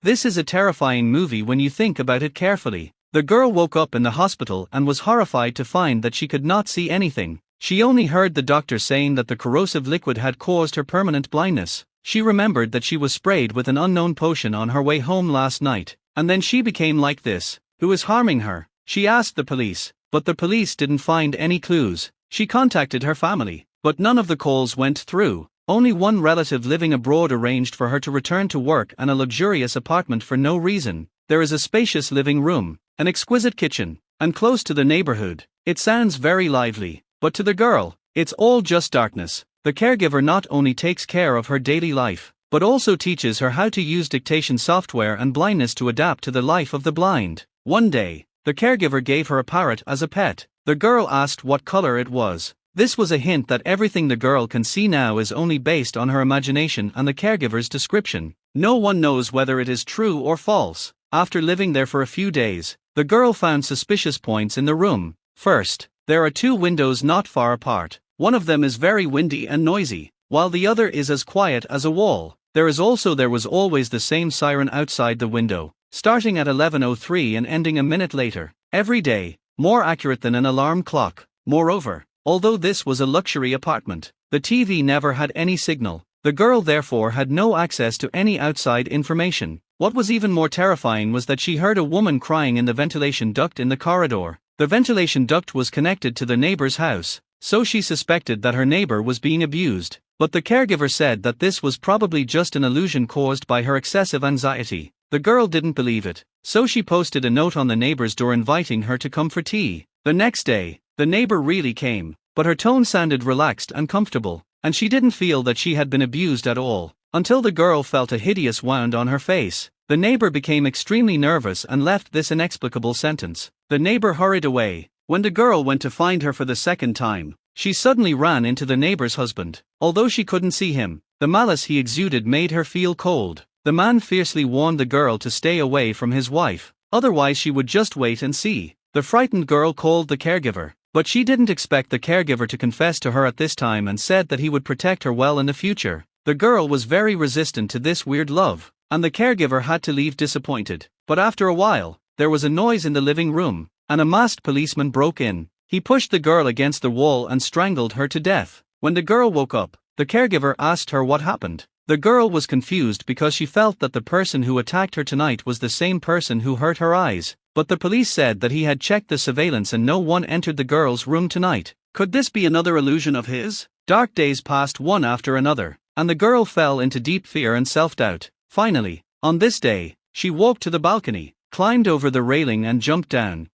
This is a terrifying movie when you think about it carefully. The girl woke up in the hospital and was horrified to find that she could not see anything. She only heard the doctor saying that the corrosive liquid had caused her permanent blindness. She remembered that she was sprayed with an unknown potion on her way home last night, and then she became like this. Who is harming her? She asked the police, but the police didn't find any clues. She contacted her family, but none of the calls went through. Only one relative living abroad arranged for her to return to work and a luxurious apartment for no reason. There is a spacious living room, an exquisite kitchen, and close to the neighborhood. It sounds very lively, but to the girl, it's all just darkness. The caregiver not only takes care of her daily life, but also teaches her how to use dictation software and blindness to adapt to the life of the blind. One day, the caregiver gave her a parrot as a pet. The girl asked what color it was. This was a hint that everything the girl can see now is only based on her imagination and the caregiver's description. No one knows whether it is true or false. After living there for a few days, the girl found suspicious points in the room. First, there are two windows not far apart. One of them is very windy and noisy, while the other is as quiet as a wall. There was always the same siren outside the window, starting at 11:03 and ending a minute later. Every day, more accurate than an alarm clock. Moreover, although this was a luxury apartment, the TV never had any signal. The girl therefore had no access to any outside information. What was even more terrifying was that she heard a woman crying in the ventilation duct in the corridor. The ventilation duct was connected to the neighbor's house, so she suspected that her neighbor was being abused. But the caregiver said that this was probably just an illusion caused by her excessive anxiety. The girl didn't believe it, so she posted a note on the neighbor's door inviting her to come for tea. The next day, the neighbor really came, but her tone sounded relaxed and comfortable, and she didn't feel that she had been abused at all, until the girl felt a hideous wound on her face. The neighbor became extremely nervous and left this inexplicable sentence. The neighbor hurried away. When the girl went to find her for the second time, she suddenly ran into the neighbor's husband. Although she couldn't see him, the malice he exuded made her feel cold. The man fiercely warned the girl to stay away from his wife, otherwise she would just wait and see. The frightened girl called the caregiver, but she didn't expect the caregiver to confess to her at this time and said that he would protect her well in the future. The girl was very resistant to this weird love, and the caregiver had to leave disappointed. But after a while, there was a noise in the living room, and a masked policeman broke in. He pushed the girl against the wall and strangled her to death. When the girl woke up, the caregiver asked her what happened. The girl was confused because she felt that the person who attacked her tonight was the same person who hurt her eyes. But the police said that he had checked the surveillance and no one entered the girl's room tonight. Could this be another illusion of his? Dark days passed one after another, and the girl fell into deep fear and self-doubt. Finally, on this day, she walked to the balcony, climbed over the railing and jumped down.